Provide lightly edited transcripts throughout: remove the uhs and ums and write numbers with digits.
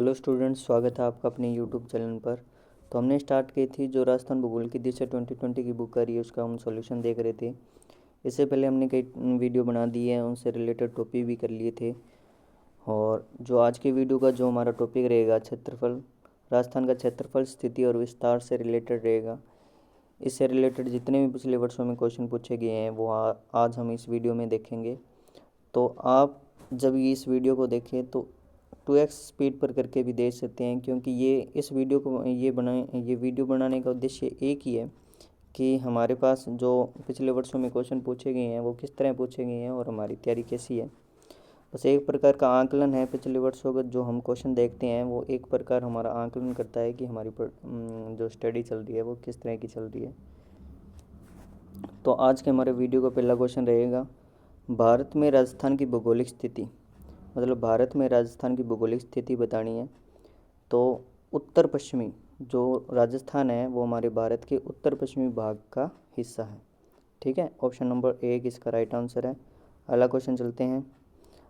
Hello students, स्वागत है आपका अपने यूट्यूब चैनल पर। तो हमने स्टार्ट की थी जो राजस्थान भूगोल की दिशा 2020 की बुक आ रही है, उसका हम सॉल्यूशन देख रहे थे। इससे पहले हमने कई वीडियो बना दी है, उनसे रिलेटेड टॉपिक भी कर लिए थे। और जो आज के वीडियो का जो हमारा टॉपिक रहेगा, क्षेत्रफल, राजस्थान का क्षेत्रफल, स्थिति और विस्तार से रिलेटेड रहेगा। इससे रिलेटेड जितने भी पिछले वर्षों में क्वेश्चन पूछे गए हैं वो आज हम इस वीडियो में देखेंगे। तो आप जब इस वीडियो को देखें तो 2x स्पीड पर करके भी देख सकते हैं, क्योंकि इस वीडियो को ये वीडियो बनाने का उद्देश्य एक ही है कि हमारे पास जो पिछले वर्षों में क्वेश्चन पूछे गए हैं वो किस तरह पूछे गए हैं और हमारी तैयारी कैसी है। बस एक प्रकार का आकलन है। पिछले वर्षों का जो हम क्वेश्चन देखते हैं वो एक प्रकार हमारा आकलन करता है कि हमारी जो स्टडी चल रही है वो किस तरह की चल रही है। तो आज के हमारे वीडियो का पहला क्वेश्चन रहेगा, भारत में राजस्थान की भौगोलिक स्थिति, मतलब भारत में राजस्थान की भौगोलिक स्थिति बतानी है। तो उत्तर पश्चिमी जो राजस्थान है वो हमारे भारत के उत्तर पश्चिमी भाग का हिस्सा है। ठीक है, ऑप्शन नंबर 1 इसका राइट आंसर है। अगला क्वेश्चन चलते हैं।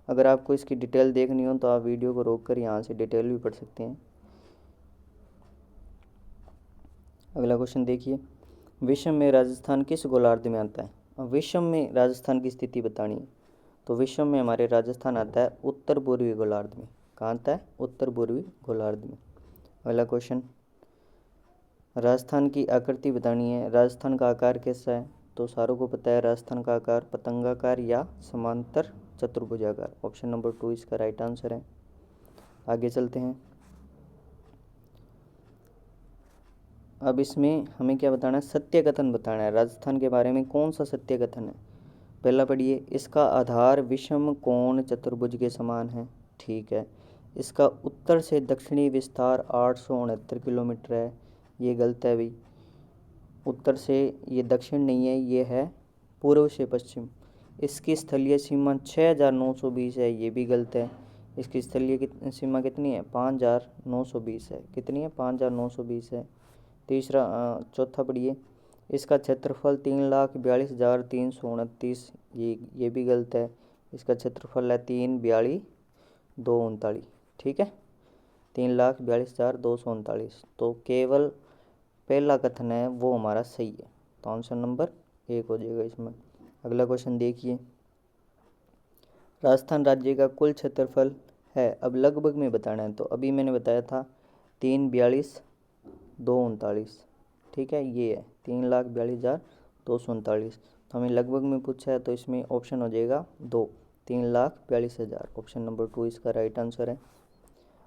अगर आपको इसकी डिटेल देखनी हो तो आप वीडियो को रोक कर यहाँ से डिटेल भी पढ़ सकते हैं। अगला क्वेश्चन देखिए, विश्व में राजस्थान किस गोलार्ध में आता है। अब विश्व में राजस्थान की स्थिति बतानी है। तो विश्व में हमारे राजस्थान आता है उत्तर पूर्वी गोलार्ध में। कहाँ आता है? उत्तर पूर्वी गोलार्ध में। अगला क्वेश्चन, राजस्थान की आकृति बतानी है। राजस्थान का आकार कैसा है? तो सारों को पता है राजस्थान का आकार पतंगाकार या समांतर चतुर्भुजाकार। ऑप्शन नंबर 2 इसका राइट आंसर है। आगे चलते हैं। अब इसमें हमें क्या बताना है? सत्य कथन बताना है। राजस्थान के बारे में कौन सा सत्य कथन है? पहला पढ़िए, इसका आधार विषम कोण चतुर्भुज के समान है। ठीक है। इसका उत्तर से दक्षिणी विस्तार 869 किलोमीटर है। ये गलत है भाई। उत्तर से ये दक्षिण नहीं है, ये है पूर्व से पश्चिम। इसकी स्थलीय सीमा 6920 है। ये भी गलत है। इसकी स्थलीय सीमा कितनी है? 5920 है। कितनी है? 5920 है। चौथा पढ़िए, इसका क्षेत्रफल 3,42,329। ये भी गलत है। इसका क्षेत्रफल है 3,42,239। ठीक है, 3,42,239। तो केवल पहला कथन है वो हमारा सही है। तो आंसर नंबर 1 हो जाएगा इसमें। अगला क्वेश्चन देखिए, राजस्थान राज्य का कुल क्षेत्रफल है, अब लगभग में बताना है। तो अभी मैंने बताया था 3,42,239। ठीक है, ये है 3,42,239। तो हमें लगभग में पूछा है तो इसमें ऑप्शन हो जाएगा 2, 3,42,000। ऑप्शन नंबर 2 इसका राइट आंसर है।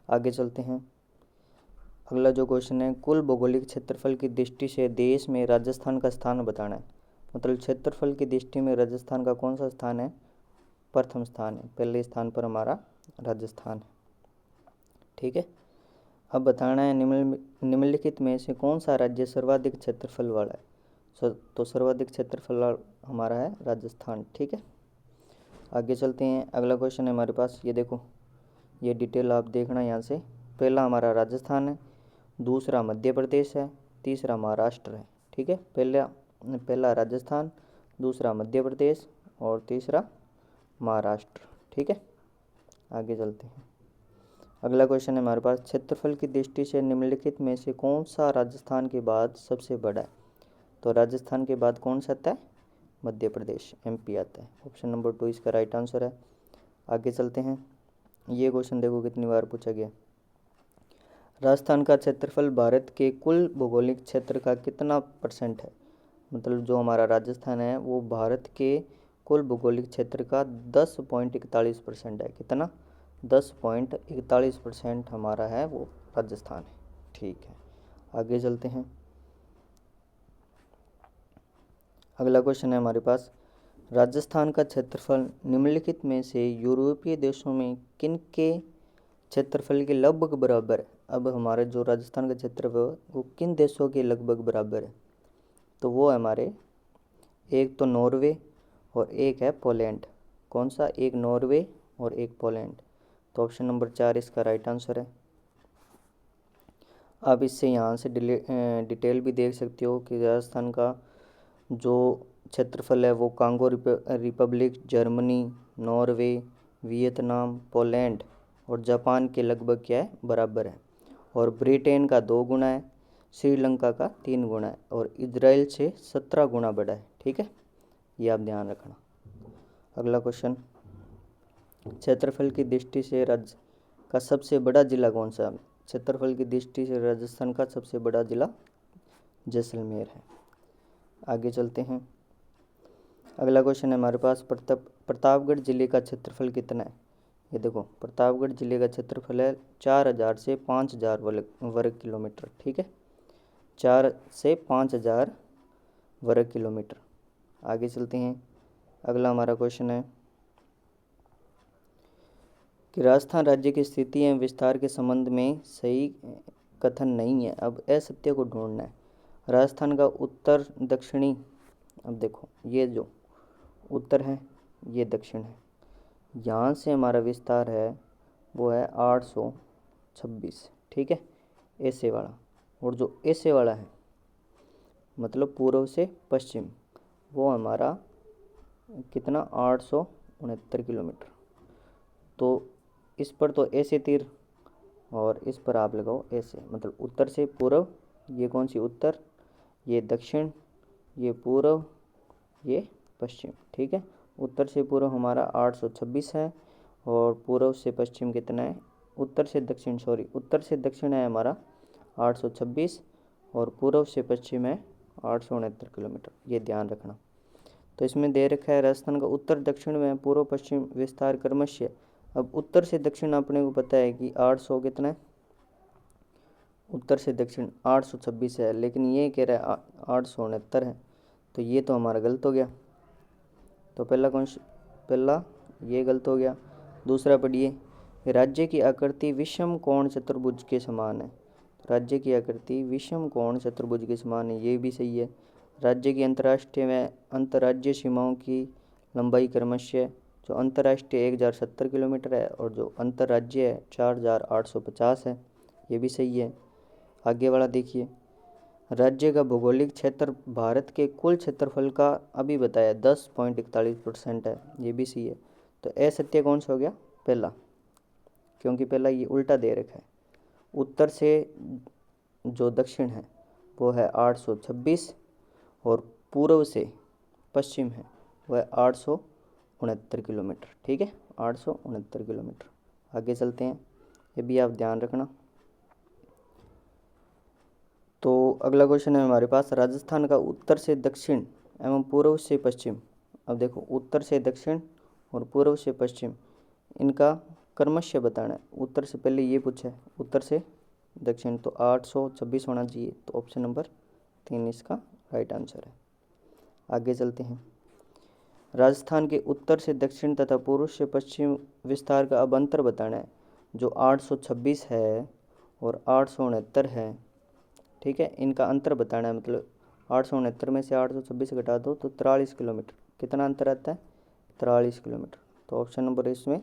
आगे चलते हैं। अगला जो क्वेश्चन है, कुल भौगोलिक क्षेत्रफल की दृष्टि से देश में राजस्थान का स्थान बताना है। मतलब क्षेत्रफल की दृष्टि में राजस्थान का कौन सा स्थान है? प्रथम स्थान है। पहले स्थान पर हमारा राजस्थान है। ठीक है, अब बताना है निम्नलिखित में से कौन सा राज्य सर्वाधिक क्षेत्रफल वाला है। तो सर्वाधिक क्षेत्रफल हमारा है राजस्थान। ठीक है, आगे चलते हैं। अगला क्वेश्चन है हमारे पास, ये देखो, ये डिटेल आप देखना यहाँ से। पहला हमारा राजस्थान है, दूसरा मध्य प्रदेश है, तीसरा महाराष्ट्र है। ठीक है, पहला राजस्थान, दूसरा मध्य प्रदेश और तीसरा महाराष्ट्र। ठीक है, आगे चलते हैं। अगला क्वेश्चन है हमारे पास, क्षेत्रफल की दृष्टि से निम्नलिखित में से कौन सा राजस्थान के बाद सबसे बड़ा है। तो राजस्थान के बाद कौन सा आता है? मध्य प्रदेश, MP आता है। ऑप्शन नंबर 2 इसका राइट आंसर है। आगे चलते हैं। ये क्वेश्चन देखो कितनी बार पूछा गया। राजस्थान का क्षेत्रफल भारत के कुल भौगोलिक क्षेत्र का कितना % है? मतलब जो हमारा राजस्थान है वो भारत के कुल भौगोलिक क्षेत्र का 10.41% है। कितना? 10.41% हमारा है वो राजस्थान है। ठीक है, आगे चलते हैं। अगला क्वेश्चन है हमारे पास, राजस्थान का क्षेत्रफल निम्नलिखित में से यूरोपीय देशों में किन के क्षेत्रफल के लगभग बराबर है। अब हमारे जो राजस्थान का क्षेत्रफल वो किन देशों के लगभग बराबर है? तो वो है हमारे, एक तो नॉर्वे और एक है पोलैंड। कौन सा? एक नॉर्वे और एक पोलैंड। तो ऑप्शन नंबर 4 इसका राइट आंसर है। आप इससे यहाँ से डिटेल भी देख सकते हो कि राजस्थान का जो क्षेत्रफल है वो Congo Republic, Germany, Norway, Vietnam, Poland और जापान के लगभग क्या है, बराबर है। और ब्रिटेन का 2 गुना है, श्रीलंका का 3 गुना है, और इजराइल से 17 गुना बड़ा है। ठीक है, ये आप ध्यान रखना। अगला क्वेश्चन, क्षेत्रफल की दृष्टि से राज्य का सबसे बड़ा जिला कौन सा है? क्षेत्रफल की दृष्टि से राजस्थान का सबसे बड़ा जिला जैसलमेर है। आगे चलते हैं। अगला क्वेश्चन है हमारे पास, प्रतापगढ़ जिले का क्षेत्रफल कितना है? ये देखो, प्रतापगढ़ जिले का क्षेत्रफल है 4000 से 5000 वर्ग किलोमीटर। ठीक है, 4 से 5000 वर्ग किलोमीटर। आगे चलते हैं। अगला हमारा क्वेश्चन है कि राजस्थान राज्य की स्थिति एवं विस्तार के संबंध में सही कथन नहीं है, अब असत्य को ढूंढना है। राजस्थान का उत्तर दक्षिणी, अब देखो ये जो उत्तर है ये दक्षिण है, यहाँ से हमारा विस्तार है वो है 826। ठीक है, ऐसे वाला। और जो ऐसे वाला है मतलब पूर्व से पश्चिम, वो हमारा कितना 869 किलोमीटर। तो इस पर तो ऐसे तीर और इस पर आप लगाओ ऐसे, मतलब उत्तर से पूर्व, ये कौन सी उत्तर, ये दक्षिण, ये पूर्व, ये पश्चिम। ठीक है, उत्तर से पूर्व हमारा 826 है और पूर्व से पश्चिम कितना है, उत्तर से दक्षिण उत्तर से दक्षिण है हमारा 826 और पूर्व से पश्चिम है 869 किलोमीटर। ये ध्यान रखना। तो इसमें दे रखा है राजस्थान का उत्तर दक्षिण में पूर्व पश्चिम विस्तार क्रमशः। अब उत्तर से दक्षिण अपने को पता है कि 800 कितना है, उत्तर से दक्षिण 826 है, लेकिन ये कह रहा है 869 है, तो ये तो हमारा गलत हो गया। तो पहला ये गलत हो गया। दूसरा पढ़िए, राज्य की आकृति विषम कोण चतुर्भुज के समान है। राज्य की आकृति विषम कोण चतुर्भुज के समान है, ये भी सही है। राज्य की अंतर्राष्ट्रीय व अंतर्राज्यीय सीमाओं की लंबाई क्रमशः, जो अंतर्राष्ट्रीय 1070 किलोमीटर है और जो अंतर्राज्यीय है 4850 है, ये भी सही है। आगे वाला देखिए, राज्य का भौगोलिक क्षेत्र भारत के कुल क्षेत्रफल का अभी बताया 10.41% है, ये भी सही है। तो असत्य कौन सा हो गया, पहला, क्योंकि पहला ये उल्टा दे रखा है। उत्तर से जो दक्षिण है वो है 826 और पूर्व से पश्चिम है वह 869 किलोमीटर। ठीक है, 869 किलोमीटर। आगे चलते हैं, ये भी आप ध्यान रखना। तो अगला क्वेश्चन है हमारे पास, राजस्थान का उत्तर से दक्षिण एवं पूर्व से पश्चिम। अब देखो, उत्तर से दक्षिण और पूर्व से पश्चिम, इनका क्रमशः बताना है। उत्तर से पहले ये पूछा है, उत्तर से दक्षिण, तो 826 होना चाहिए, तो ऑप्शन नंबर 3 इसका राइट आंसर है। आगे चलते हैं। राजस्थान के उत्तर से दक्षिण तथा पूर्व से पश्चिम विस्तार का अब अंतर बताना है। जो 826 है और 869 है, ठीक है, इनका अंतर बताना है। मतलब 869 में से 826 घटा दो तो 43 किलोमीटर। कितना अंतर आता है, 43 किलोमीटर। तो ऑप्शन नंबर इसमें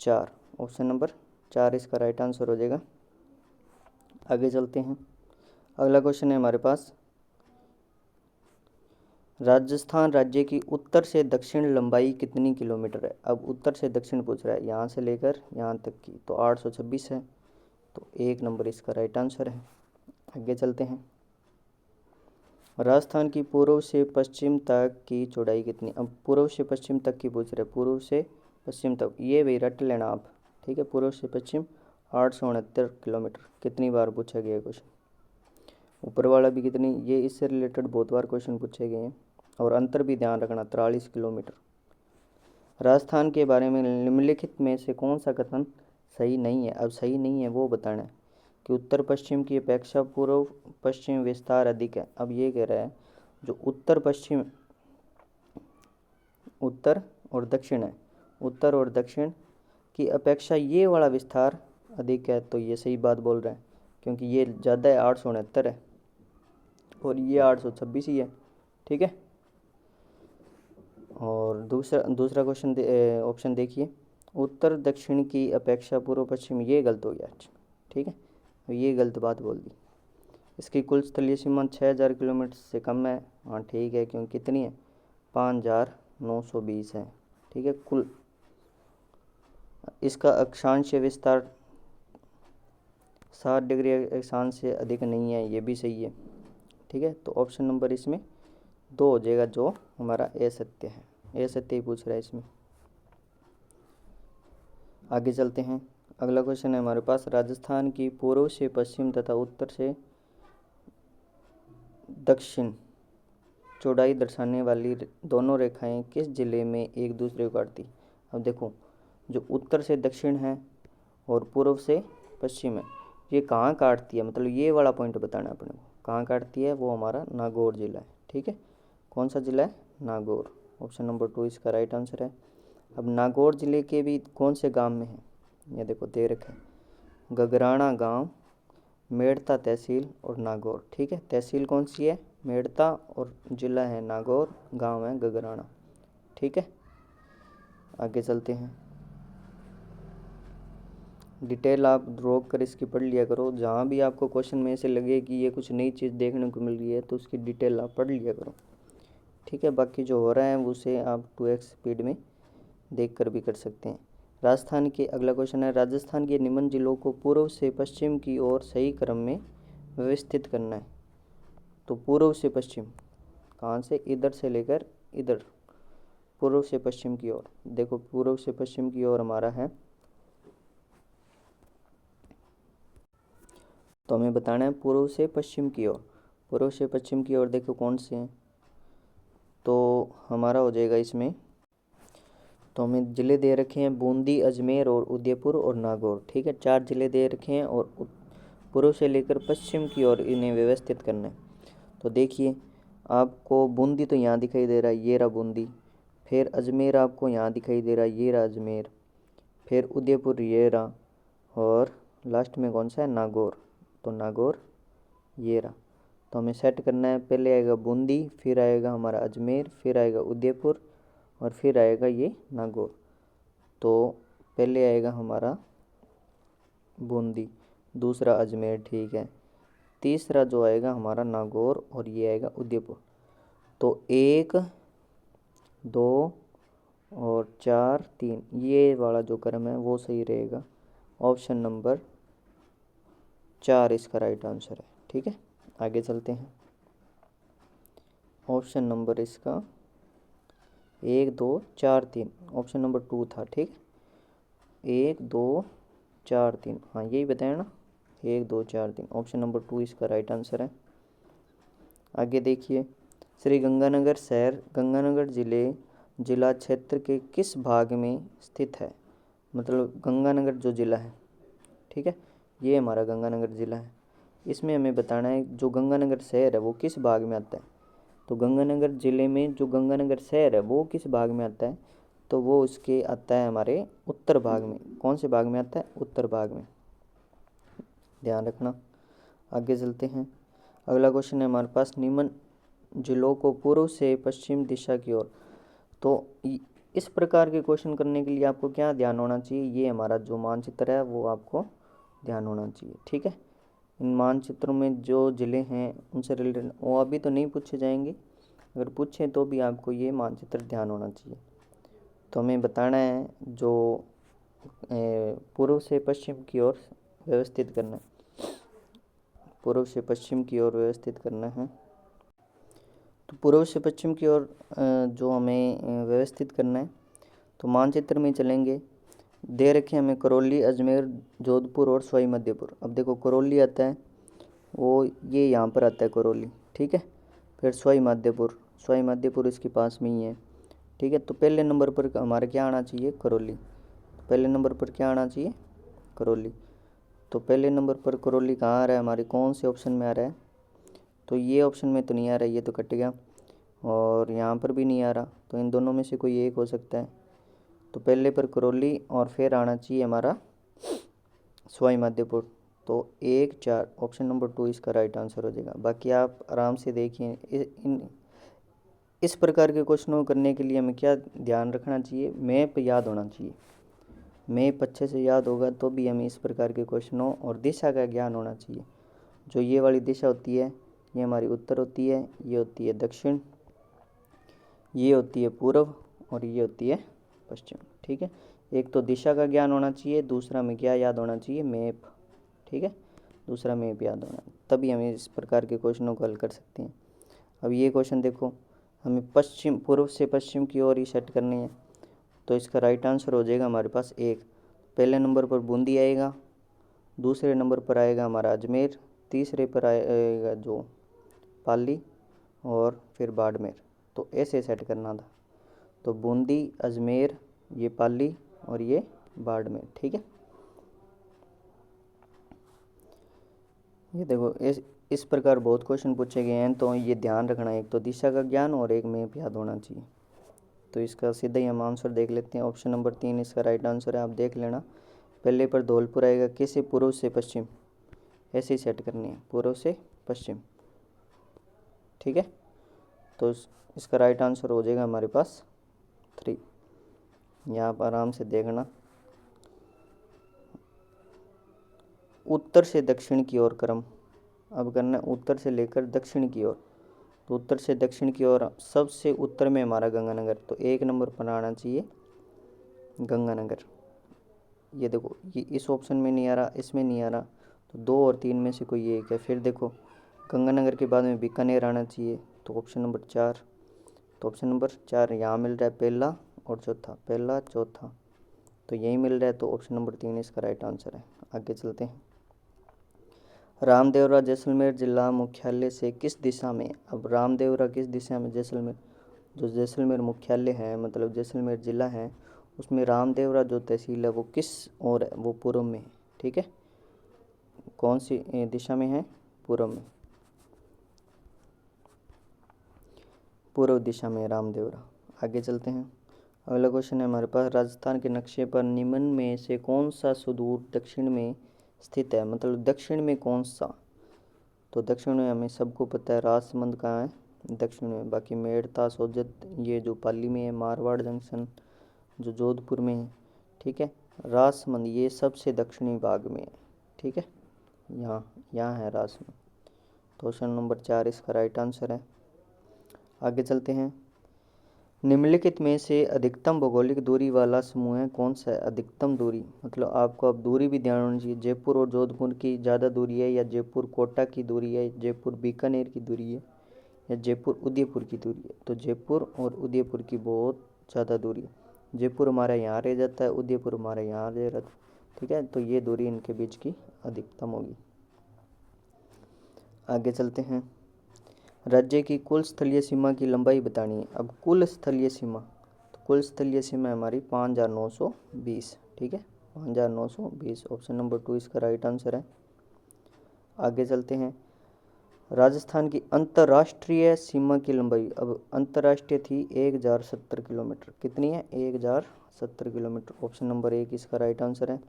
4, ऑप्शन नंबर 4 इसका राइट आंसर हो जाएगा। आगे चलते हैं। अगला क्वेश्चन है हमारे पास, राजस्थान राज्य की उत्तर से दक्षिण लंबाई कितनी किलोमीटर है? अब उत्तर से दक्षिण पूछ रहा है, यहाँ से लेकर यहाँ तक की, तो 826 है, तो 1 नंबर इसका राइट आंसर है। आगे चलते हैं। राजस्थान की पूर्व से पश्चिम तक की चौड़ाई कितनी? अब पूर्व से पश्चिम तक की पूछ रहे, पूर्व से पश्चिम तक, ये भी रट लेना आप। ठीक है, पूर्व से पश्चिम 869 किलोमीटर। कितनी बार पूछा गया क्वेश्चन, ऊपर वाला भी कितनी, ये इससे रिलेटेड बहुत बार क्वेश्चन पूछे गए हैं। और अंतर भी ध्यान रखना, 43 किलोमीटर। राजस्थान के बारे में निम्नलिखित में से कौन सा कथन सही नहीं है? अब सही नहीं है वो बताना है कि उत्तर पश्चिम की अपेक्षा पूर्व पश्चिम विस्तार अधिक है। अब ये कह रहा है जो उत्तर पश्चिम, उत्तर और दक्षिण है, उत्तर और दक्षिण की अपेक्षा ये वाला विस्तार अधिक है, तो ये सही बात बोल रहा है, क्योंकि ये ज़्यादा है, 869 है और ये 826 ही है। ठीक है, और दूसरा क्वेश्चन ऑप्शन देखिए, उत्तर दक्षिण की अपेक्षा पूर्व पश्चिम, ये गलत हो गया। ठीक है, ये गलत बात बोल दी। इसकी कुल स्थलीय सीमा 6000 किलोमीटर से कम है। हाँ ठीक है, क्योंकि कितनी है, 5920 है। ठीक है, कुल इसका अक्षांश विस्तार 60 डिग्री अक्षांश से अधिक नहीं है, ये भी सही है। ठीक है, तो ऑप्शन नंबर इसमें 2 हो जाएगा, जो हमारा ए सत्य है। ए सत्य ही पूछ रहा है इसमें। आगे चलते हैं। अगला क्वेश्चन है हमारे पास, राजस्थान की पूर्व से पश्चिम तथा उत्तर से दक्षिण चौड़ाई दर्शाने वाली दोनों रेखाएं किस जिले में एक दूसरे को काटती। अब देखो, जो उत्तर से दक्षिण है और पूर्व से पश्चिम है, ये कहाँ काटती है, मतलब ये वाला पॉइंट बताना है अपने को, कहाँ काटती है, वो हमारा नागौर जिला है। ठीक है, कौन सा जिला है, नागौर। ऑप्शन नंबर 2 इसका राइट आंसर है। अब नागौर जिले के भी कौन से गांव में है, ये देखो दे रखे हैं, गगराना गांव, मेड़ता तहसील और नागौर। ठीक है, तहसील कौन सी है, मेड़ता, और जिला है नागौर, गांव है गगराना। ठीक है, आगे चलते हैं। डिटेल आप ड्रॉ कर इसकी पढ़ लिया करो, जहाँ भी आपको क्वेश्चन में ऐसे लगे कि ये कुछ नई चीज़ देखने को मिल रही है तो उसकी डिटेल आप पढ़ लिया करो। ठीक है, बाकी जो हो रहा है उसे आप 2x स्पीड में देख कर भी कर सकते हैं। राजस्थान के अगला क्वेश्चन है, राजस्थान के निम्न जिलों को पूर्व से पश्चिम की ओर सही क्रम में व्यवस्थित करना है। तो पूर्व से पश्चिम कहाँ से, इधर से लेकर इधर, पूर्व से पश्चिम की ओर। देखो पूर्व से पश्चिम की ओर हमारा है, तो हमें बताना है पूर्व से पश्चिम की ओर। पूर्व से पश्चिम की ओर देखो कौन से हैं, तो हमारा हो जाएगा इसमें, तो हमें ज़िले दे रखे हैं बूंदी, अजमेर और उदयपुर और नागौर। ठीक है, 4 ज़िले दे रखे हैं और पूर्व से लेकर पश्चिम की ओर इन्हें व्यवस्थित करना है। तो देखिए, आपको बूंदी तो यहाँ दिखाई दे रहा है, ये रहा बूंदी। फिर अजमेर आपको यहाँ दिखाई दे रहा है, ये रहा अजमेर। फिर उदयपुर ये रहा, और लास्ट में कौन सा है, नागौर। तो नागौर ये रहा। तो हमें सेट करना है, पहले आएगा बूंदी, फिर आएगा हमारा अजमेर, फिर आएगा उदयपुर, और फिर आएगा ये नागौर। तो पहले आएगा हमारा बूंदी, दूसरा अजमेर, ठीक है, तीसरा जो आएगा हमारा नागौर, और ये आएगा उदयपुर। तो 1 2 और 4 3, ये वाला जो क्रम है वो सही रहेगा। ऑप्शन नंबर 4 इसका राइट आंसर है। ठीक है, आगे चलते हैं। ऑप्शन नंबर इसका 1 2 4 3, ऑप्शन नंबर 2 था। ठीक है, 1 2 4 3, हाँ यही बताया ना, 1 2 4 3, ऑप्शन नंबर 2 इसका राइट आंसर है। आगे देखिए, श्री गंगानगर शहर गंगानगर जिला क्षेत्र के किस भाग में स्थित है। मतलब गंगानगर जो ज़िला है, ठीक है, ये हमारा गंगानगर ज़िला है। इसमें हमें बताना है जो गंगानगर शहर है वो किस भाग में आता है। तो गंगानगर ज़िले में जो गंगानगर शहर है वो किस भाग में आता है, तो वो उसके आता है हमारे उत्तर भाग में। कौन से भाग में आता है, उत्तर भाग में, ध्यान रखना। आगे चलते हैं। अगला क्वेश्चन है हमारे पास, निम्न जिलों को पूर्व से पश्चिम दिशा की ओर। तो इस प्रकार के क्वेश्चन करने के लिए आपको क्या ध्यान होना चाहिए, ये हमारा जो मानचित्र है वो आपको ध्यान होना चाहिए। ठीक है, इन मानचित्रों में जो ज़िले हैं उनसे रिलेटेड वो अभी तो नहीं पूछे जाएंगे, अगर पूछें तो भी आपको ये मानचित्र ध्यान होना चाहिए। तो हमें बताना है जो पूर्व से पश्चिम की ओर व्यवस्थित करना है, पूर्व से पश्चिम की ओर व्यवस्थित करना है। तो पूर्व से पश्चिम की ओर जो हमें व्यवस्थित करना है, तो मानचित्र में चलेंगे। दे रखे हमें करौली, अजमेर, जोधपुर और सवाई माधोपुर। अब देखो करौली आता है, वो ये यहाँ पर आता है करौली। ठीक है, फिर सवाई माधोपुर इसके पास में ही है। ठीक है, तो पहले नंबर पर हमारे क्या आना चाहिए, करौली। पहले नंबर पर क्या आना चाहिए, करौली। तो पहले नंबर पर करौली कहाँ आ रहा है, हमारे कौन से ऑप्शन में आ रहा है, तो ये ऑप्शन में तो नहीं आ रहा है, ये तो कट गया, और यहाँ पर भी नहीं आ रहा, तो इन दोनों में से कोई एक हो सकता है। तो पहले पर करौली और फिर आना चाहिए हमारा सवाई माधोपुर। तो 1 4, ऑप्शन नंबर 2 इसका राइट आंसर हो जाएगा। बाकी आप आराम से देखिए, इस प्रकार के क्वेश्चनों को करने के लिए हमें क्या ध्यान रखना चाहिए, मैप याद होना चाहिए। मैप अच्छे से याद होगा तो भी हमें इस प्रकार के क्वेश्चनों और दिशा का ज्ञान होना चाहिए। जो ये वाली दिशा होती है ये हमारी उत्तर होती है, ये होती है दक्षिण, ये होती है पूर्व, और ये होती है पश्चिम। ठीक है, एक तो दिशा का ज्ञान होना चाहिए, दूसरा में क्या याद होना चाहिए, मैप। ठीक है, दूसरा मैप याद होना, तभी हम इस प्रकार के क्वेश्चनों को हल कर सकते हैं। अब ये क्वेश्चन देखो, हमें पश्चिम, पूर्व से पश्चिम की ओर ही सेट करनी है, तो इसका राइट आंसर हो जाएगा हमारे पास एक। पहले नंबर पर बूंदी आएगा, दूसरे नंबर पर आएगा हमारा अजमेर, तीसरे पर आएगा जो पाली, और फिर बाड़मेर। तो ऐसे सेट करना था, तो बूंदी, अजमेर, ये पाली और ये बाड़मेर। ठीक है, ये देखो इस प्रकार बहुत क्वेश्चन पूछे गए हैं, तो ये ध्यान रखना, एक तो दिशा का ज्ञान और एक मैप याद होना चाहिए। तो इसका सीधा ही हम आंसर देख लेते हैं। ऑप्शन नंबर 3 इसका राइट आंसर है, आप देख लेना। पहले पर धौलपुर आएगा, कैसे, पूर्व से पश्चिम, ऐसे ही सेट करनी है, पूर्व से पश्चिम। ठीक है, तो इसका राइट आंसर हो जाएगा हमारे पास 3। यहाँ पर आराम से देखना, उत्तर से दक्षिण की ओर क्रम, अब करना है उत्तर से लेकर दक्षिण की ओर। तो उत्तर से दक्षिण की ओर सबसे उत्तर में हमारा गंगानगर, तो 1 नंबर पर आना चाहिए गंगानगर। ये देखो, ये इस ऑप्शन में नहीं आ रहा, इसमें नहीं आ रहा, तो 2 और 3 में से कोई एक है। फिर देखो, गंगानगर के बाद में बीकानेर आना चाहिए, तो ऑप्शन नंबर 4। तो ऑप्शन नंबर 4 यहाँ मिल रहा है, पहला और चौथा, पहला चौथा, तो यही मिल रहा है, तो ऑप्शन नंबर 3 इसका राइट आंसर है। आगे चलते हैं। रामदेवरा जैसलमेर जिला मुख्यालय से किस दिशा में। अब रामदेवरा किस दिशा में, जैसलमेर, जो जैसलमेर मुख्यालय है, मतलब जैसलमेर ज़िला है, उसमें रामदेवरा जो तहसील है वो किस ओर है, वो पूर्व में है। ठीक है, कौन सी दिशा में है, पूर्व में, पूर्व दिशा में रामदेवरा। आगे चलते हैं। अगला क्वेश्चन है हमारे पास, राजस्थान के नक्शे पर निम्न में से कौन सा सुदूर दक्षिण में स्थित है, मतलब दक्षिण में कौन सा। तो दक्षिण में हमें सबको पता है राजसमंद कहाँ है, दक्षिण में। बाकी मेड़ता, सोजत, ये जो पाली में है, मारवाड़ जंक्शन जो जोधपुर में है। ठीक है, राजसमंद ये सबसे दक्षिणी भाग में है। ठीक है, यहाँ यहाँ है राजसमंद, तो ऑप्शन नंबर 4 इसका राइट आंसर है। आगे चलते हैं। निम्नलिखित में से अधिकतम भौगोलिक दूरी वाला समूह है कौन सा है। अधिकतम दूरी, मतलब आपको अब दूरी भी ध्यान होनी चाहिए, जयपुर और जोधपुर की ज़्यादा दूरी है, या जयपुर कोटा की दूरी है, जयपुर बीकानेर की दूरी है, या जयपुर उदयपुर की दूरी है। तो जयपुर और उदयपुर की बहुत ज़्यादा दूरी है, जयपुर हमारा यहाँ रह जाता है, उदयपुर हमारा यहाँ रह जाता है। ठीक है, तो ये दूरी इनके बीच की अधिकतम होगी। आगे चलते हैं। राज्य की कुल स्थलीय सीमा की लंबाई बतानी है। अब कुल स्थलीय सीमा, तो कुल स्थलीय सीमा हमारी 5920। ठीक है, 5920, ऑप्शन नंबर 2 इसका राइट आंसर है। आगे चलते हैं। राजस्थान की अंतर्राष्ट्रीय सीमा की लंबाई, अब अंतर्राष्ट्रीय थी 1070 किलोमीटर, कितनी है, 1070 किलोमीटर, ऑप्शन नंबर 1 इसका राइट आंसर है।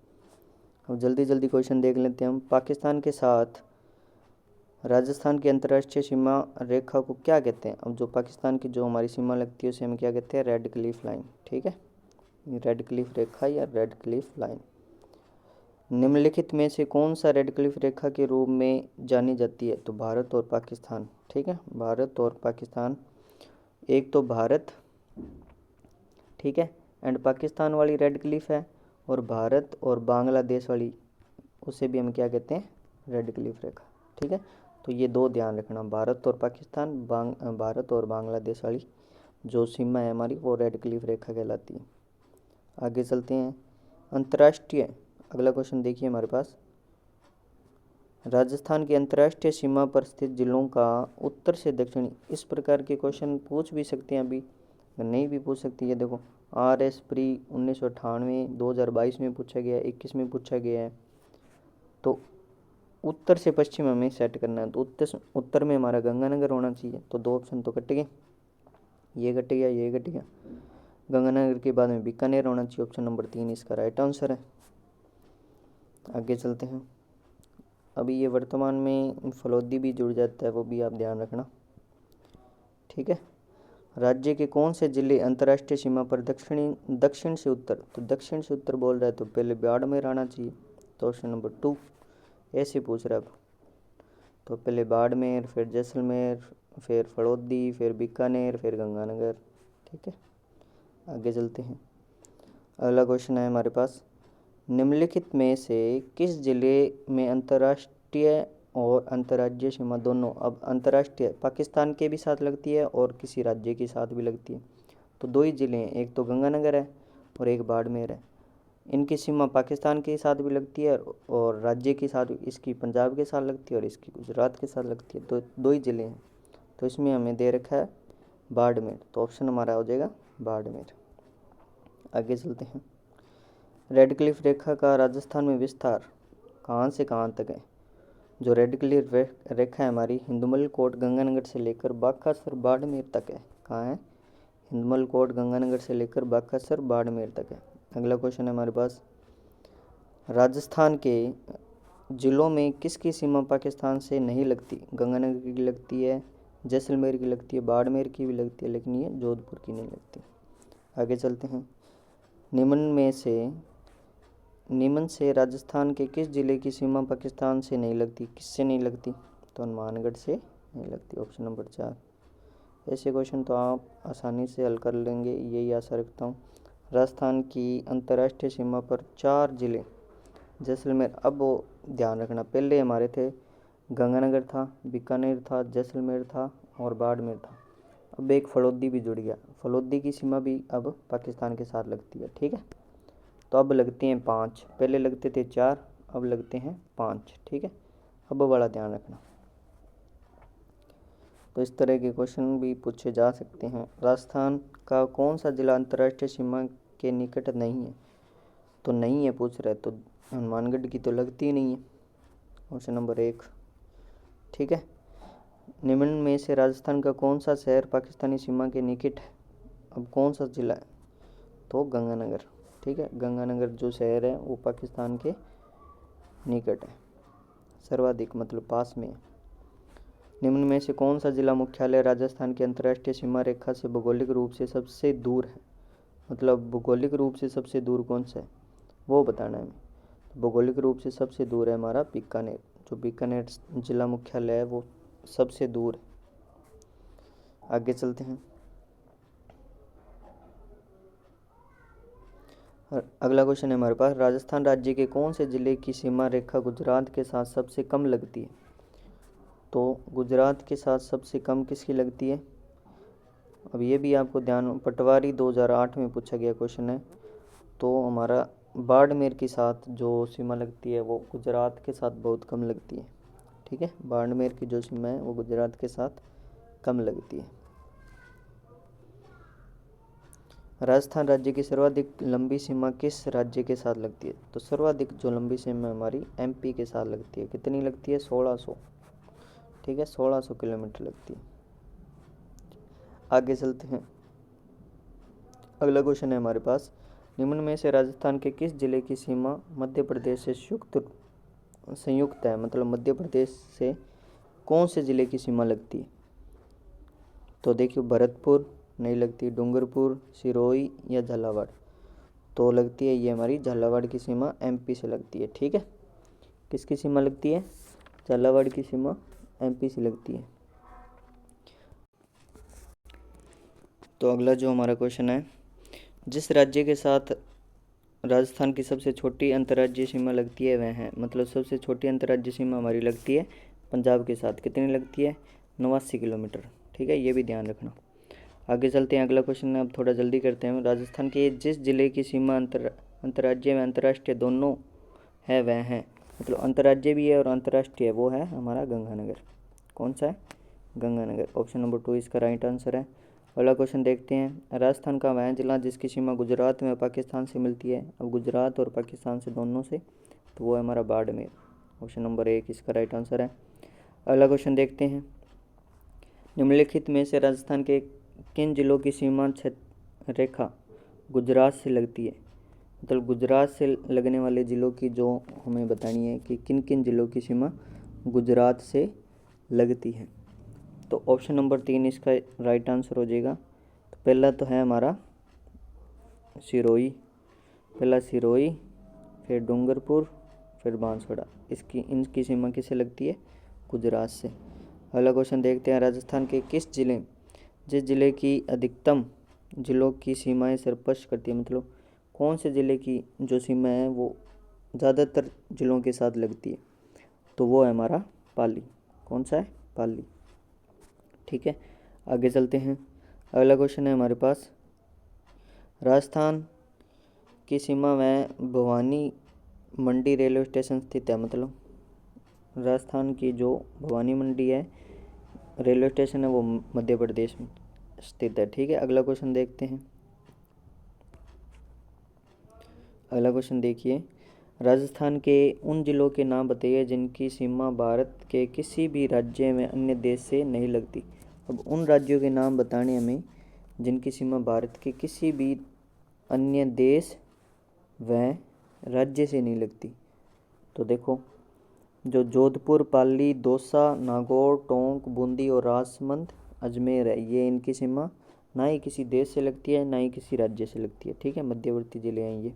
अब जल्दी जल्दी क्वेश्चन देख लेते हैं हम। पाकिस्तान के साथ राजस्थान की अंतर्राष्ट्रीय सीमा रेखा को क्या कहते हैं। अब जो पाकिस्तान की जो हमारी सीमा लगती है उसे हम क्या कहते हैं, रेड क्लिफ लाइन। ठीक है, रेड क्लिफ रेखा या रेड क्लिफ लाइन। निम्नलिखित में से कौन सा रेड क्लिफ रेखा के रूप में जानी जाती है। तो भारत और पाकिस्तान। ठीक है, भारत और पाकिस्तान, एक तो भारत, ठीक है, एंड पाकिस्तान वाली रेड क्लिफ है, और भारत और बांग्लादेश वाली, उसे भी हम क्या कहते हैं, रेड क्लिफ रेखा। ठीक है, तो ये दो ध्यान रखना, भारत और पाकिस्तान, भारत और बांग्लादेश वाली जो सीमा है हमारी वो रेड क्लिफ रेखा कहलाती है। आगे चलते हैं। अंतर्राष्ट्रीय, अगला क्वेश्चन देखिए हमारे पास, राजस्थान की अंतर्राष्ट्रीय सीमा पर स्थित जिलों का उत्तर से दक्षिणी, इस प्रकार के क्वेश्चन पूछ भी सकते हैं, अभी नहीं भी पूछ सकती है। देखो, RS प्री 1998 2022 में पूछा गया है, 21 में पूछा गया है। तो उत्तर से पश्चिम हमें सेट करना है, तो उत्तर में हमारा गंगानगर होना चाहिए, तो 2 ऑप्शन तो कट गए, ये कट गया, ये कट गया। गंगानगर के बाद में बीकानेर होना चाहिए, ऑप्शन नंबर 3 इसका राइट आंसर है। आगे चलते हैं। अभी ये वर्तमान में फलोदी भी जुड़ जाता है, वो भी आप ध्यान रखना। ठीक है, राज्य के कौन से जिले अंतर्राष्ट्रीय सीमा पर दक्षिण से उत्तर, तो दक्षिण से उत्तर बोल रहा है तो पहले बाड़मेर आना चाहिए, तो ऑप्शन नंबर 2 ऐसे पूछ रहा है। तो पहले बाड़मेर, फिर जैसलमेर, फिर फलोदी, फिर बीकानेर, फिर गंगानगर। ठीक है, आगे चलते हैं। अगला क्वेश्चन है हमारे पास, निम्नलिखित में से किस जिले में अंतर्राष्ट्रीय और अंतर्राज्यीय सीमा दोनों, अब अंतर्राष्ट्रीय पाकिस्तान के भी साथ लगती है और किसी राज्य के साथ भी लगती है। तो दो ही ज़िले हैं, एक तो गंगानगर है और एक बाड़मेर है। इनकी सीमा पाकिस्तान के साथ भी लगती है और राज्य के साथ, इसकी पंजाब के साथ लगती है और इसकी गुजरात के साथ लगती है। तो दो ही ज़िले हैं। तो इसमें हमें दे रखा है बाड़मेर, तो ऑप्शन हमारा हो जाएगा बाड़मेर। आगे चलते हैं। रेड क्लिफ रेखा का राजस्थान में विस्तार कहाँ से कहाँ तक है? जो रेड क्लिफ रेखा है हमारी हिंदुमल कोट गंगानगर से लेकर बाकासर बाड़मेर तक है। कहाँ है? हिंदुमल कोट गंगानगर से लेकर बाकासर बाड़मेर तक है। अगला क्वेश्चन है हमारे पास, राजस्थान के ज़िलों में किसकी सीमा पाकिस्तान से नहीं लगती? गंगानगर की लगती है, जैसलमेर की लगती है, बाड़मेर की भी लगती है, लेकिन ये जोधपुर की नहीं लगती। आगे चलते हैं। निम्न से राजस्थान के किस जिले की सीमा पाकिस्तान से नहीं लगती? किससे नहीं लगती? तो हनुमानगढ़ से नहीं लगती। Option number 4। ऐसे क्वेश्चन तो आप आसानी से हल कर लेंगे, यही आशा रखता हूँ। राजस्थान की अंतर्राष्ट्रीय सीमा पर 4 जिले, जैसलमेर, अब वो ध्यान रखना, पहले हमारे थे गंगानगर था, बीकानेर था, जैसलमेर था और बाड़मेर था। अब एक फलोदी भी जुड़ गया, फलोदी की सीमा भी अब पाकिस्तान के साथ लगती है। ठीक है, तो अब लगते हैं 5, पहले लगते थे 4, अब लगते हैं 5। ठीक है, अब बड़ा ध्यान रखना। तो इस तरह के क्वेश्चन भी पूछे जा सकते हैं। राजस्थान का कौन सा जिला अंतर्राष्ट्रीय सीमा के निकट नहीं है? तो नहीं है पूछ रहे, तो हनुमानगढ़ की तो लगती ही नहीं है। Option number 1। ठीक है, निम्न में से राजस्थान का कौन सा शहर पाकिस्तानी सीमा के निकट है? अब कौन सा जिला है? तो गंगानगर। ठीक है, गंगानगर जो शहर है वो पाकिस्तान के निकट है, सर्वाधिक मतलब पास में है। निम्न में से कौन सा जिला मुख्यालय राजस्थान की अंतर्राष्ट्रीय सीमा रेखा से भौगोलिक रूप से सबसे दूर है? मतलब भौगोलिक रूप से सबसे दूर कौन सा है वो बताना है। भौगोलिक रूप से सबसे दूर है हमारा बीकानेर, जो बीकानेर जिला मुख्यालय है वो सबसे दूर है। आगे चलते हैं। अगला क्वेश्चन है हमारे पास, राजस्थान राज्य के कौन से जिले की सीमा रेखा गुजरात के साथ सबसे कम लगती है? तो गुजरात के साथ सबसे कम किसकी लगती है? अब ये भी आपको ध्यान, पटवारी 2008 में पूछा गया क्वेश्चन है। तो हमारा बाड़मेर के साथ जो सीमा लगती है वो गुजरात के साथ बहुत कम लगती है। ठीक है, बाड़मेर की जो सीमा है वो गुजरात के साथ कम लगती है। राजस्थान राज्य की सर्वाधिक लंबी सीमा किस राज्य के साथ लगती है? तो सर्वाधिक जो लंबी सीमा हमारी एमपी के साथ लगती है। कितनी लगती है? 1600। ठीक है, 1600 किलोमीटर लगती है। आगे चलते हैं। अगला क्वेश्चन है हमारे पास, निम्न में से राजस्थान के किस जिले की सीमा मध्य प्रदेश से संयुक्त है? मतलब मध्य प्रदेश से कौन से जिले की सीमा लगती है? तो देखिए, भरतपुर नहीं लगती, डूंगरपुर, सिरोही या झालावाड़। तो लगती है ये हमारी झालावाड़ की सीमा एमपी से लगती है। ठीक है, किसकी सीमा लगती है? झालावाड़ की सीमा एमपी से लगती है। तो अगला जो हमारा क्वेश्चन है, जिस राज्य के साथ राजस्थान की सबसे छोटी अंतर्राज्यीय सीमा लगती है वह है, मतलब सबसे छोटी अंतर्राज्यीय सीमा हमारी लगती है पंजाब के साथ। कितनी लगती है? 89 किलोमीटर। ठीक है, ये भी ध्यान रखना। आगे चलते हैं। अगला क्वेश्चन है, अब थोड़ा जल्दी करते हैं। राजस्थान के जिस जिले की सीमा अंतर्राज्यीय में अंतर्राष्ट्रीय दोनों है वह है, मतलब अंतर्राज्यीय भी है और अंतर्राष्ट्रीय, वो है हमारा गंगानगर। कौन सा है? गंगानगर। ऑप्शन नंबर 2 इसका राइट आंसर है। अगला क्वेश्चन देखते हैं, राजस्थान का वह जिला जिसकी सीमा गुजरात में पाकिस्तान से मिलती है। अब गुजरात और पाकिस्तान से दोनों से, तो वो है हमारा बाड़मेर। ऑप्शन नंबर 1 इसका राइट आंसर है। अगला क्वेश्चन देखते हैं, निम्नलिखित में से राजस्थान के किन जिलों की सीमा रेखा गुजरात से लगती है? मतलब गुजरात से लगने वाले ज़िलों की जो हमें बतानी है कि किन किन ज़िलों की सीमा गुजरात से लगती है। तो ऑप्शन नंबर 3 इसका राइट आंसर हो जाएगा। तो पहला तो है हमारा सिरोही, पहला सिरोही, फिर डूंगरपुर, फिर बांसवाड़ा। इनकी सीमा किससे लगती है? गुजरात से। अगला क्वेश्चन देखते हैं, राजस्थान के जिस जिले की अधिकतम जिलों की सीमाएं स्पर्श करती है, मतलब कौन से ज़िले की जो सीमा है वो ज़्यादातर ज़िलों के साथ लगती है, तो वो है हमारा पाली। कौन सा है? पाली। ठीक है, आगे चलते हैं। अगला क्वेश्चन है हमारे पास, राजस्थान की सीमा में भवानी मंडी रेलवे स्टेशन स्थित है। मतलब राजस्थान की जो भवानी मंडी है रेलवे स्टेशन है वो मध्य प्रदेश में स्थित है। ठीक है, अगला क्वेश्चन देखते हैं। अगला क्वेश्चन देखिए, राजस्थान के उन जिलों के नाम बताइए जिनकी सीमा भारत के किसी भी राज्य में अन्य देश से नहीं लगती। अब उन राज्यों के नाम बताने हमें जिनकी सीमा भारत के किसी भी अन्य देश व राज्य से नहीं लगती। तो देखो, जो जोधपुर, पाली, दौसा, नागौर, टोंक, बूंदी और राजसमंद, अजमेर है, ये इनकी सीमा ना ही किसी देश से लगती है ना ही किसी राज्य से लगती है। ठीक है, मध्यवर्ती जिले हैं ये।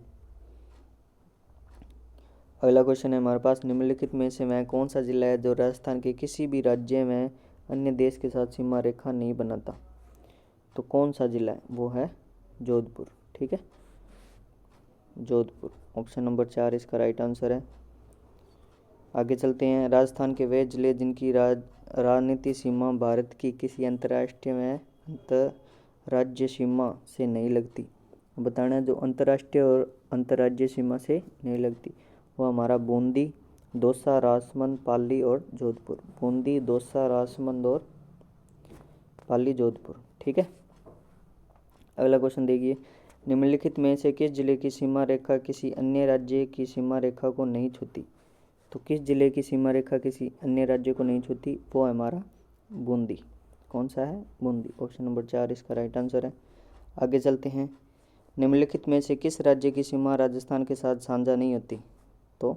अगला क्वेश्चन है हमारे पास, निम्नलिखित में से वह कौन सा जिला है जो राजस्थान के किसी भी राज्य में अन्य देश के साथ सीमा रेखा नहीं बनाता। तो कौन सा जिला है? वो है जोधपुर। ठीक है, जोधपुर। ऑप्शन नंबर 4 इसका राइट आंसर है। आगे चलते हैं, राजस्थान के वे जिले जिनकी राजनीति सीमा भारत की किसी अंतर्राष्ट्रीय में अंतर्राज्य सीमा से नहीं लगती। बताना है जो अंतर्राष्ट्रीय और अंतर्राज्यीय सीमा से नहीं लगती, वो हमारा बूंदी, दौसा, राजसमंद, पाली और जोधपुर। बूंदी, दौसा, राजसमंद और पाली, जोधपुर। ठीक है, अगला क्वेश्चन देखिए, निम्नलिखित में से किस जिले की सीमा रेखा किसी अन्य राज्य की सीमा रेखा को नहीं छूती। तो किस जिले की सीमा रेखा किसी अन्य राज्य को नहीं छूती? वो है हमारा बूंदी। कौन सा है? बूंदी। ऑप्शन नंबर 4 इसका राइट आंसर है। आगे चलते हैं, निम्नलिखित में से किस राज्य की सीमा राजस्थान के साथ साझा नहीं होती। तो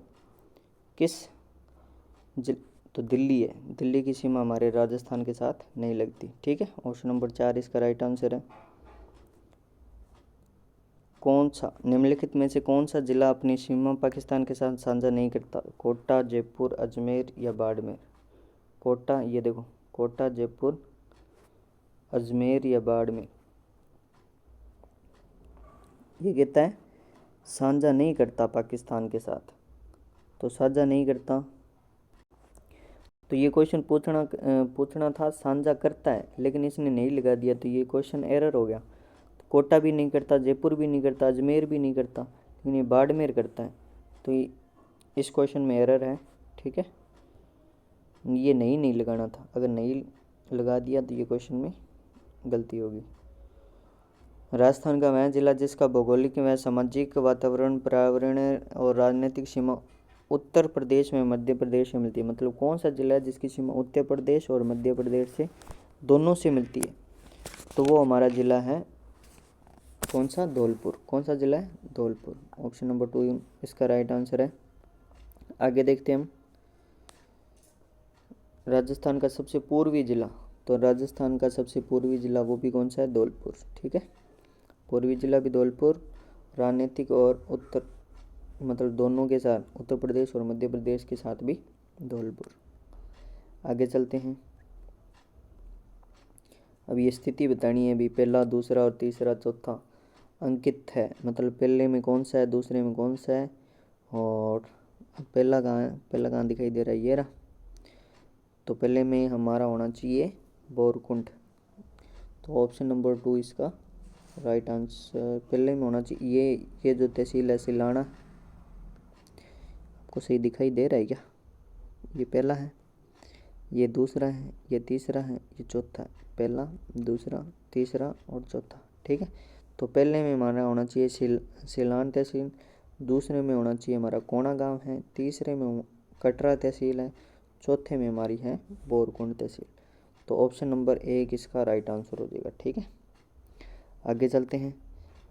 तो दिल्ली है, दिल्ली की सीमा हमारे राजस्थान के साथ नहीं लगती। ठीक है, ऑप्शन नंबर 4 इसका राइट आंसर है। कौन सा निम्नलिखित में से कौन सा जिला अपनी सीमा पाकिस्तान के साथ साझा नहीं करता? कोटा, जयपुर, अजमेर या बाड़मेर। कोटा, ये देखो, कोटा, जयपुर, अजमेर या बाड़मेर, ये कहता है साझा नहीं करता पाकिस्तान के साथ। तो साझा नहीं करता, तो ये क्वेश्चन पूछना था साझा करता है, लेकिन इसने नहीं लगा दिया, तो ये क्वेश्चन एरर हो गया। कोटा भी नहीं करता, जयपुर भी नहीं करता, अजमेर भी नहीं करता, लेकिन ये बाड़मेर करता है, तो इस क्वेश्चन में एरर है। ठीक है, ये नहीं लगाना था, अगर नहीं लगा दिया तो ये क्वेश्चन में गलती होगी। राजस्थान का वह जिला जिसका भौगोलिक व सामाजिक वातावरण, पर्यावरण और राजनीतिक सीमा उत्तर प्रदेश में मध्य प्रदेश से मिलती है। मतलब कौन सा जिला है जिसकी सीमा उत्तर प्रदेश और मध्य प्रदेश से दोनों से मिलती है? तो वो हमारा जिला है कौन सा? धौलपुर। कौन सा जिला है? धौलपुर। ऑप्शन नंबर 2 इसका राइट आंसर है। आगे देखते हैं हम, राजस्थान का सबसे पूर्वी जिला। तो राजस्थान का सबसे पूर्वी जिला वो भी कौन सा है? धौलपुर। ठीक है, पूर्वी जिला भी धौलपुर, राजनीतिक और उत्तर मतलब दोनों के साथ उत्तर प्रदेश और मध्य प्रदेश के साथ भी धौलपुर। आगे चलते हैं, अब ये स्थिति बतानी है भी, पहला, दूसरा और तीसरा, चौथा अंकित है। मतलब पहले में कौन सा है, दूसरे में कौन सा है, और पहला कहाँ है? पहला कहाँ दिखाई दे रहा है? ये रहा। तो पहले में हमारा होना चाहिए बोरकुंठ। तो ऑप्शन नंबर 2 इसका राइट आंसर पहले में होना चाहिए। ये जो तहसील है सिलाना, आपको सही दिखाई दे रहा है क्या? ये पहला है, ये दूसरा है, ये तीसरा है, ये चौथा है। पहला, दूसरा, तीसरा और चौथा। ठीक है, तो पहले में हमारा होना चाहिए सिलान तहसील, दूसरे में होना चाहिए हमारा कोना गांव है, तीसरे में कटरा तहसील है, चौथे में हमारी है बोरकुंड तहसील। तो ऑप्शन नंबर 1 इसका राइट आंसर हो जाएगा। ठीक है, आगे चलते हैं।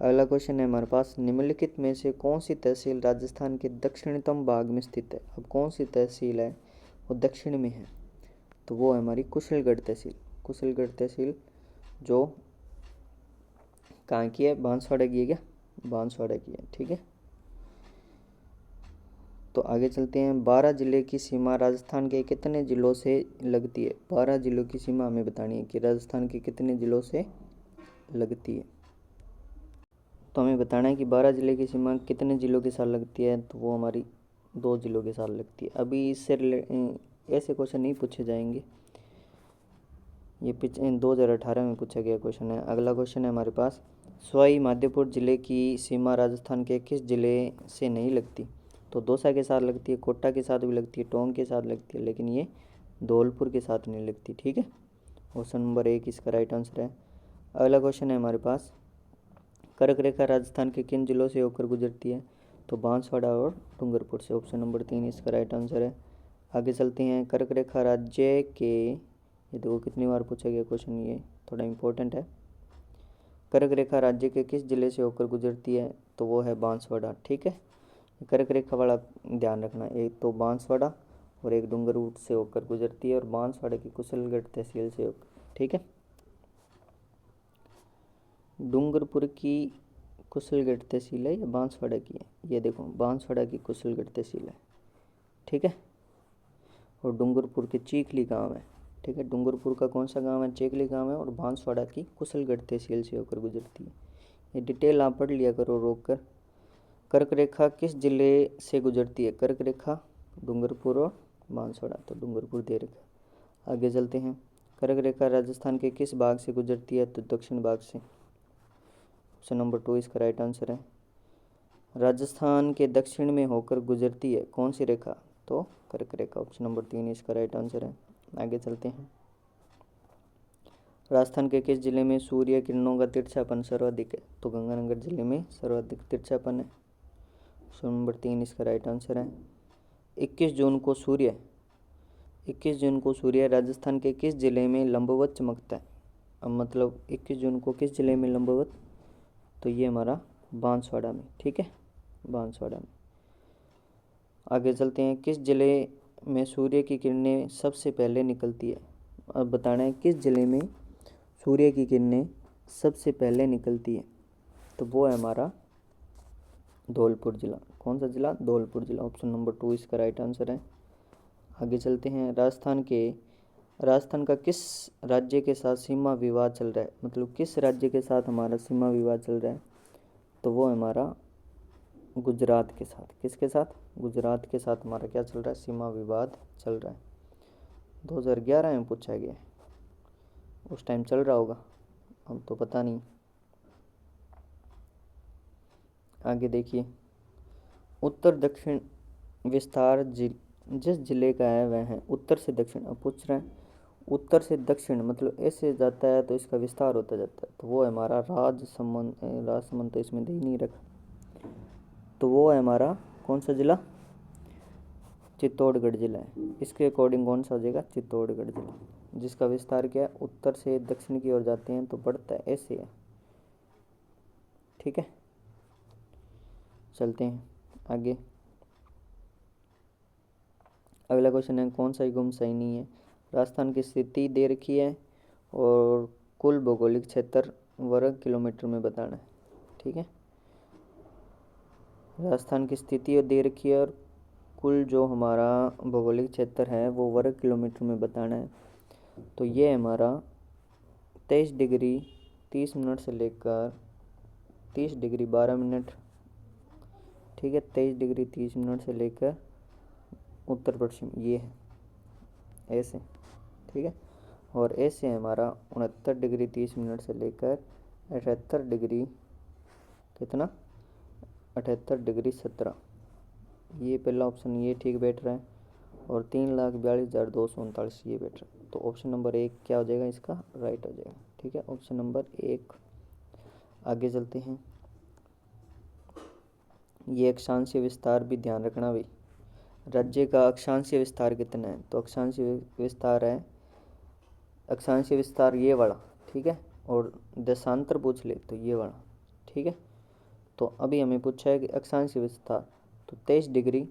अगला क्वेश्चन है हमारे पास, निम्नलिखित में से कौन सी तहसील राजस्थान के दक्षिणतम भाग में स्थित है? अब कौन सी तहसील है वो दक्षिण में है? तो वो है हमारी कुशलगढ़ तहसील। कुशलगढ़ तहसील जो कहाँ की है? बांसवाड़ा की है क्या? बांसवाड़ा की है। ठीक है, तो आगे चलते हैं, 12 जिले की सीमा राजस्थान के कितने जिलों से लगती है? 12 जिलों की सीमा हमें बतानी है कि राजस्थान के कितने जिलों से लगती है। तो हमें बताना है कि 12 ज़िले की सीमा कितने ज़िलों के साथ लगती है, तो वो हमारी 2 ज़िलों के साथ लगती है। अभी इससे ऐसे क्वेश्चन नहीं पूछे जाएंगे, ये 2018 में पूछा गया क्वेश्चन है। अगला क्वेश्चन है हमारे पास, सवाई माधोपुर ज़िले की सीमा राजस्थान के किस ज़िले से नहीं लगती? तो दौसा के साथ लगती है, कोटा के साथ भी लगती है, टोंक के साथ लगती है, लेकिन ये धौलपुर के साथ नहीं लगती। ठीक है, ऑप्शन नंबर 1 इसका राइट आंसर है। अगला क्वेश्चन है हमारे पास, कर्क रेखा राजस्थान के किन जिलों से होकर गुजरती है? तो बांसवाड़ा और डूंगरपुर से। ऑप्शन नंबर 3 इसका राइट आंसर है। आगे चलते हैं, कर्क रेखा राज्य के, ये देखो कितनी बार पूछा गया क्वेश्चन, ये थोड़ा इम्पोर्टेंट है। कर्क रेखा राज्य के किस जिले से होकर गुजरती है? तो वो है बांसवाड़ा। ठीक है, कर्क रेखा वाला ध्यान रखना, एक तो बांसवाड़ा और एक डूंगरपुर से होकर गुजरती है, और बांसवाड़ा की कुशलगढ़ तहसील से होकर। ठीक है, डूंगरपुर की कुशलगढ़ तहसील है या बांसवाड़ा की है? ये देखो बांसवाड़ा की कुशलगढ़ तहसील है। ठीक है, और डूंगरपुर के चीखली गांव है। ठीक है, डूंगरपुर का कौन सा गांव है? चीखली गांव है, और बांसवाड़ा की कुशलगढ़ तहसील से होकर गुजरती है। ये डिटेल आप पढ़ लिया करो रोक कर। कर्क रेखा किस जिले से गुजरती है? कर्क रेखा डूंगरपुर और बांसवाड़ा, तो डूंगरपुर दे रखा। आगे चलते हैं, कर्क रेखा राजस्थान के किस भाग से गुजरती है? तो दक्षिण भाग से। ऑप्शन नंबर 2 इसका राइट आंसर है। राजस्थान के दक्षिण में होकर गुजरती है कौन सी रेखा? तो कर्क रेखा। ऑप्शन नंबर 3 इसका राइट आंसर है। आगे चलते हैं, राजस्थान के किस जिले में सूर्य किरणों का तिरछापन सर्वाधिक है? तो गंगानगर जिले में सर्वाधिक तिरछापन है। ऑप्शन नंबर 3 इसका राइट आंसर है। 21 जून को सूर्य 21 जून को सूर्य राजस्थान के किस जिले में लंबवत चमकता है? अब मतलब 21 जून को किस जिले में लंबवत? तो ये हमारा बांसवाड़ा में। ठीक है, बांसवाड़ा में। आगे चलते हैं, किस जिले में सूर्य की किरणें सबसे पहले निकलती है? अब बताना है किस जिले में सूर्य की किरणें सबसे पहले निकलती है, तो वो है हमारा धौलपुर जिला। कौन सा जिला? धौलपुर जिला। ऑप्शन नंबर 2 इसका राइट आंसर है। आगे चलते हैं, राजस्थान का किस राज्य के साथ सीमा विवाद चल रहा है? मतलब किस राज्य के साथ हमारा सीमा विवाद चल रहा है? तो वो हमारा गुजरात के साथ। किसके साथ? गुजरात के साथ हमारा क्या चल रहा है? सीमा विवाद चल रहा है। 2011 में पूछा गया, उस टाइम चल रहा होगा, अब तो पता नहीं। आगे देखिए, उत्तर दक्षिण विस्तार जिस जिले का है वह है उत्तर से दक्षिण। अब पूछ रहे हैं उत्तर से दक्षिण, मतलब ऐसे जाता है तो इसका विस्तार होता जाता है, तो वो है हमारा राजसमंद तो इसमें दे ही नहीं रखा, तो वो है हमारा कौन सा जिला? चित्तौड़गढ़ जिला है। इसके अकॉर्डिंग कौन सा हो जाएगा? चित्तौड़गढ़ जिला, जिसका विस्तार क्या है? उत्तर से दक्षिण की ओर जाते हैं तो बढ़ता है, ऐसे है। ठीक है, चलते हैं आगे। अगला क्वेश्चन है, कौन सा युग्म सही नहीं है? राजस्थान की स्थिति दे रखी है और कुल भौगोलिक क्षेत्र वर्ग किलोमीटर में बताना है। ठीक है, राजस्थान की स्थिति दे रखी है और कुल जो हमारा भौगोलिक क्षेत्र है वो वर्ग किलोमीटर में बताना है। तो ये हमारा 23 डिग्री 30 मिनट से लेकर 30 डिग्री 12 मिनट। ठीक है, 23 डिग्री 30 मिनट से लेकर उत्तर पश्चिम, ये है ऐसे। ठीक है, और ऐसे हमारा 69 डिग्री 30 मिनट से लेकर 78 डिग्री कितना? 78 डिग्री 17। ये पहला ऑप्शन ये ठीक बैठ रहा है, और 3,42,239 ये बैठ रहा है। तो ऑप्शन नंबर 1 क्या हो जाएगा? इसका राइट हो जाएगा। ठीक है, ऑप्शन नंबर 1। आगे चलते हैं, ये अक्षांशीय विस्तार भी ध्यान रखना भाई। राज्य का अक्षांशीय विस्तार कितना है? तो अक्षांशीय विस्तार ये वाला। ठीक है, और देशांतर पूछ ले तो ये वाला। ठीक है, तो अभी हमें पूछा है कि अक्षांशीय विस्तार, तो 23 डिग्री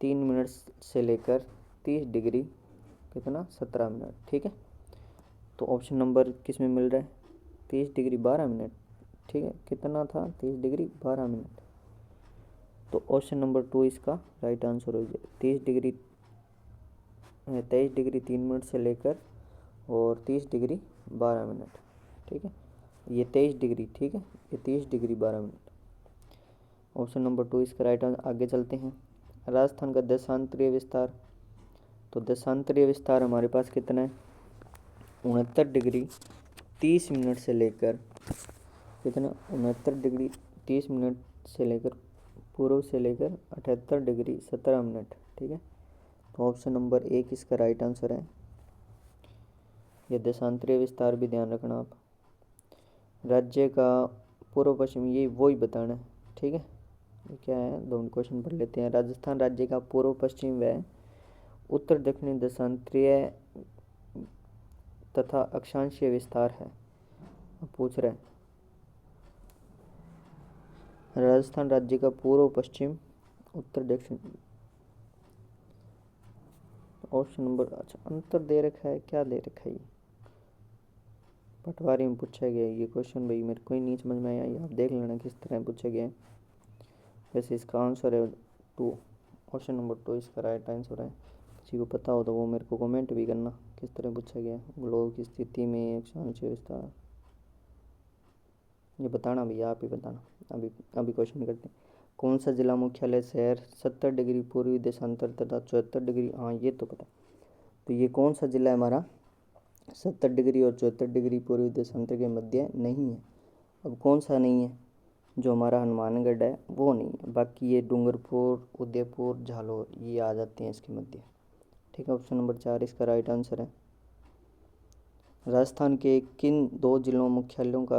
3 मिनट से लेकर 30 डिग्री कितना? 17 मिनट। ठीक है, तो ऑप्शन नंबर किस में मिल रहा है? 30 डिग्री 12 मिनट। ठीक है, कितना था? 30 डिग्री 12 मिनट, तो ऑप्शन नंबर 2 इसका राइट आंसर हो जाए। 23 डिग्री 3 मिनट से लेकर और 30 डिग्री 12 मिनट। ठीक है, ये 23 डिग्री, ठीक है, ये 30 डिग्री 12 मिनट। ऑप्शन नंबर 2 इसका राइट आंसर। आगे चलते हैं, राजस्थान का देशांतरीय विस्तार, तो देशांतरीय विस्तार हमारे पास कितना है, 69 डिग्री 30 मिनट से लेकर कितना, 69 डिग्री 30 मिनट से लेकर पूर्व से लेकर 78 डिग्री 17 मिनट। ठीक है, तो ऑप्शन नंबर 1 इसका राइट आंसर है। यह देशांतरीय विस्तार भी ध्यान रखना आप। राज्य का पूर्व पश्चिम, ये वही बताना है। ठीक है, ये क्या है, दोनों क्वेश्चन पढ़ लेते हैं। राजस्थान राज्य का पूर्व पश्चिम व उत्तर दक्षिणी देशांतरीय तथा अक्षांशीय विस्तार है। पूछ रहे हैं राजस्थान राज्य का पूर्व पश्चिम उत्तर दक्षिण, ऑप्शन नंबर, अच्छा अंतर दे रखा है, क्या दे रखा है, ये पटवारी में पूछा गया ये क्वेश्चन, भाई मेरे को ही नहीं समझ में आया, ये आप देख लेना किस तरह पूछा गया है। वैसे इसका आंसर है 2, ऑप्शन नंबर 2 इसका राइट आंसर है। किसी को पता हो तो वो मेरे को कमेंट भी करना किस तरह पूछा गया है। ग्लोब की स्थिति में अक्षांशीय विस्तार, ये बताना भैया, आप ही बताना। अभी क्वेश्चन करते हैं, कौन सा जिला मुख्यालय शहर 70 डिग्री पूर्वी देशांतर तथा 74 डिग्री, हाँ ये तो पता, तो ये कौन सा जिला है हमारा 70 डिग्री और 74 डिग्री पूर्वी देशांतर के मध्य नहीं है। अब कौन सा नहीं है, जो हमारा हनुमानगढ़ है वो नहीं है, बाकी ये डूंगरपुर, उदयपुर, झालोर ये आ जाते हैं इसके मध्य। ठीक है, ऑप्शन नंबर 4 इसका राइट आंसर है। राजस्थान के किन 2 जिलों मुख्यालयों का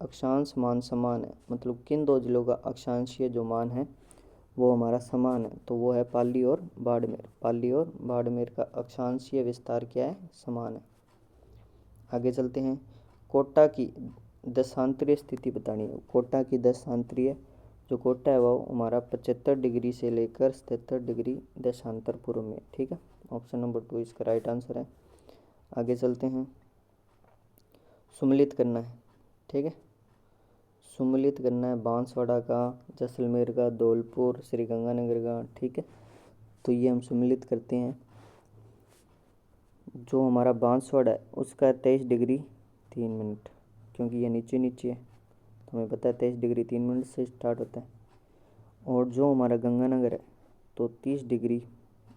अक्षांश मान समान है, मतलब किन 2 जिलों का अक्षांशीय जो मान है वो हमारा समान है, तो वो है पाली और बाड़मेर। पाली और बाड़मेर का अक्षांशीय विस्तार क्या है, समान है। आगे चलते हैं, कोटा की देशांतरीय स्थिति बतानी है। कोटा की देशांतरीय जो कोटा है वो हमारा 75 डिग्री से लेकर 77 डिग्री देशांतर पूर्व में। ठीक है, ऑप्शन नंबर 2 इसका राइट आंसर है। आगे चलते हैं, सम्मिलित करना है। ठीक है, सम्मिलित करना है बांसवाड़ा का, जैसलमेर का, धौलपुर, श्रीगंगानगर का। ठीक है, तो ये हम सम्मिलित करते हैं। जो हमारा बांसवाड़ा है उसका 23 डिग्री 3 मिनट, क्योंकि ये नीचे नीचे है तो हमें पता है 23 डिग्री 3 मिनट से स्टार्ट होता है। और जो हमारा गंगानगर है तो 30 डिग्री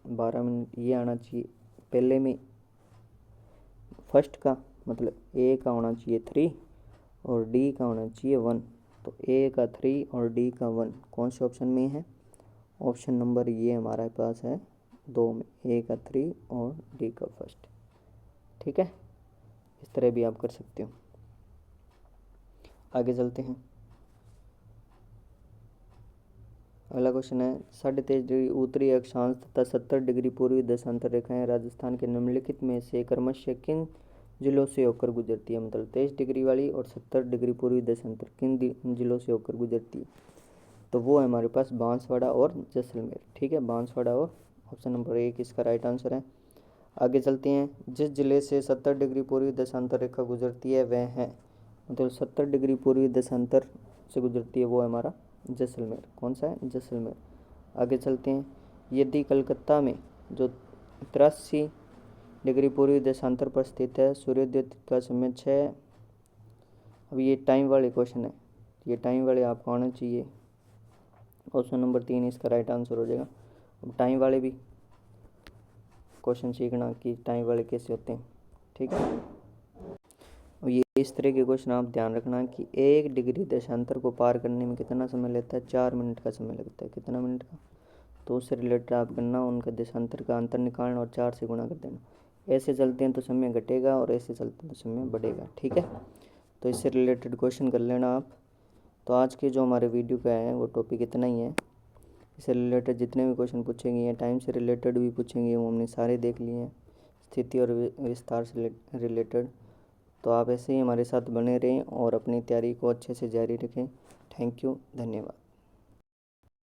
12 मिनट ये आना चाहिए। पहले में फर्स्ट का मतलब ए का होना चाहिए 3 और डी का होना चाहिए 1, तो ए का 3 और डी का 1 कौन से ऑप्शन में है, ऑप्शन नंबर ये हमारे पास है 2 में, ए का 3 और डी का फर्स्ट। ठीक है, इस तरह भी आप कर सकते हो। आगे चलते हैं, अगला क्वेश्चन है 23.5 डिग्री उत्तरी अक्षांश तथा 70 डिग्री पूर्वी देशांतर रेखाएं राजस्थान के निम्नलिखित में से क्रमशः किन जिलों से होकर गुजरती है, मतलब 23 डिग्री वाली और 70 डिग्री पूर्वी देशांतर किन जिलों से होकर गुजरती है, तो वो है हमारे पास बांसवाड़ा और जैसलमेर। ठीक है, बांसवाड़ा और ऑप्शन नंबर 1 इसका राइट आंसर है। आगे चलते हैं, जिस जिले से 70 डिग्री पूर्वी देशांतर रेखा गुजरती है वह है, मतलब 70 डिग्री पूर्वी देशांतर से गुजरती है वो है हमारा जैसलमेर। कौन सा है, जैसलमेर। आगे चलते हैं, यदि कलकत्ता में जो 83 डिग्री पूर्वी देशांतर पर स्थित है सूर्योदय का समय 6, अब ये टाइम वाले क्वेश्चन है, ये टाइम वाले आपको आना चाहिए। ऑप्शन नंबर 3 इसका राइट आंसर हो जाएगा। अब टाइम वाले भी क्वेश्चन सीखना कि टाइम वाले कैसे होते हैं। ठीक है, और ये इस तरह के क्वेश्चन आप ध्यान रखना कि 1 डिग्री देशांतर को पार करने में कितना समय लगता है, 4 मिनट का समय लगता है। कितना मिनट का, तो उससे रिलेटेड आप करना, उनका देशांतर का अंतर निकालना और 4 से गुणा कर देना। ऐसे चलते हैं तो समय घटेगा और ऐसे चलते हैं तो समय बढ़ेगा। ठीक है, तो इससे रिलेटेड क्वेश्चन कर लेना आप। तो आज के जो हमारे वीडियो का है वो टॉपिक इतना ही है। इससे रिलेटेड जितने भी क्वेश्चन पूछेंगे या टाइम से रिलेटेड भी पूछेंगे वो हमने सारे देख लिए हैं, स्थिति और विस्तार से रिलेटेड। तो आप ऐसे ही हमारे साथ बने रहें और अपनी तैयारी को अच्छे से जारी रखें। थैंक यू, धन्यवाद।